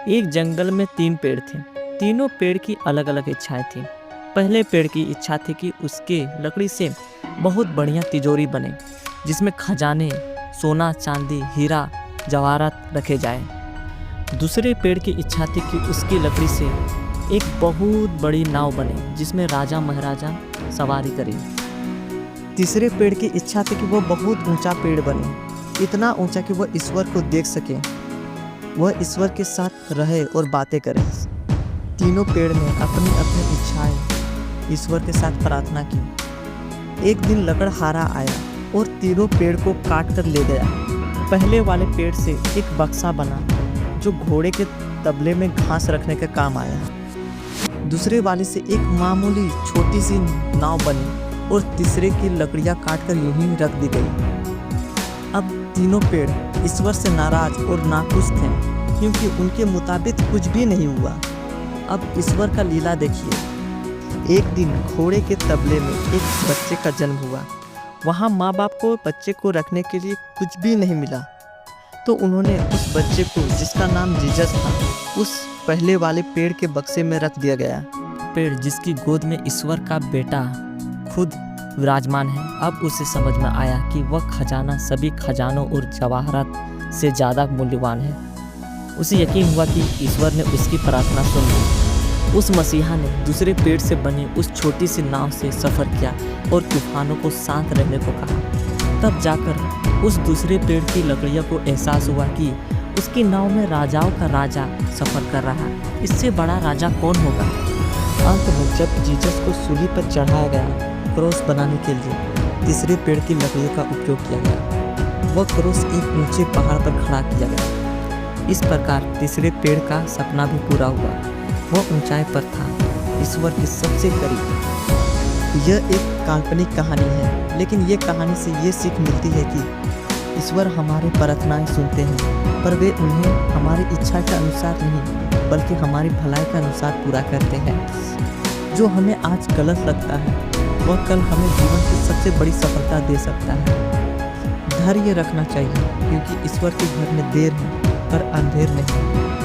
एक जंगल में 3 पेड़ थे। तीनों पेड़ की अलग अलग इच्छाएं थीं। पहले पेड़ की इच्छा थी कि उसके लकड़ी से बहुत बढ़िया तिजोरी बने, जिसमें खजाने, सोना चांदी, हीरा जवाहरात रखे जाए। दूसरे पेड़ की इच्छा थी कि उसकी लकड़ी से एक बहुत बड़ी नाव बने, जिसमें राजा महाराजा सवारी करें। तीसरे पेड़ की इच्छा थी कि वह बहुत ऊंचा पेड़ बने, इतना ऊंचा कि वह ईश्वर को देख सके, वह ईश्वर के साथ रहे और बातें करे। तीनों पेड़ ने अपनी अपनी इच्छाएं ईश्वर के साथ प्रार्थना की। एक दिन लकड़हारा आया और तीनों पेड़ को काट कर ले गया। पहले वाले पेड़ से एक बक्सा बना जो घोड़े के तबले में घास रखने का काम आया। दूसरे वाले से एक मामूली छोटी सी नाव बनी और तीसरे की लकड़ियां काटकर यूं ही रख दी गई। अब तीनों पेड़ ईश्वर से नाराज और नाखुश थे, क्योंकि उनके मुताबिक कुछ भी नहीं हुआ। अब ईश्वर का लीला देखिए। एक दिन घोड़े के तबले में एक बच्चे का जन्म हुआ। वहाँ माँ बाप को बच्चे को रखने के लिए कुछ भी नहीं मिला, तो उन्होंने उस बच्चे को, जिसका नाम जीसस था, उस पहले वाले पेड़ के बक्से में रख दिया गया। पेड़ जिसकी गोद में ईश्वर का बेटा खुद विराजमान है, अब उसे समझ में आया कि वह खजाना सभी खजानों और जवाहरात से ज़्यादा मूल्यवान है। उसे यकीन हुआ कि ईश्वर ने उसकी प्रार्थना सुन ली। उस मसीहा ने दूसरे पेड़ से बनी उस छोटी सी नाव से सफ़र किया और तूफानों को शांत रहने को कहा। तब जाकर उस दूसरे पेड़ की लकड़ियों को एहसास हुआ कि उसकी नाव में राजाओं का राजा सफ़र कर रहा है। इससे बड़ा राजा कौन होगा? अंत में जब जीसस को सूली पर चढ़ाया गया क्रॉस बनाने के लिए तीसरे पेड़ की लकड़ियों का उपयोग किया गया। वह क्रॉस एक ऊंचे पहाड़ पर खड़ा किया गया। इस प्रकार तीसरे पेड़ का सपना भी पूरा हुआ। वह ऊंचाई पर था, ईश्वर के सबसे करीब। यह एक काल्पनिक कहानी है, लेकिन ये कहानी से ये सीख मिलती है कि ईश्वर हमारी प्रार्थनाएं सुनते हैं, पर वे उन्हें हमारी इच्छा के अनुसार नहीं, बल्कि हमारी भलाई के अनुसार पूरा करते हैं। जो हमें आज गलत लगता है, वह कल हमें जीवन की सबसे बड़ी सफलता दे सकता है। धैर्य रखना चाहिए, क्योंकि ईश्वर के घर में देर है पर अंधेर नहीं।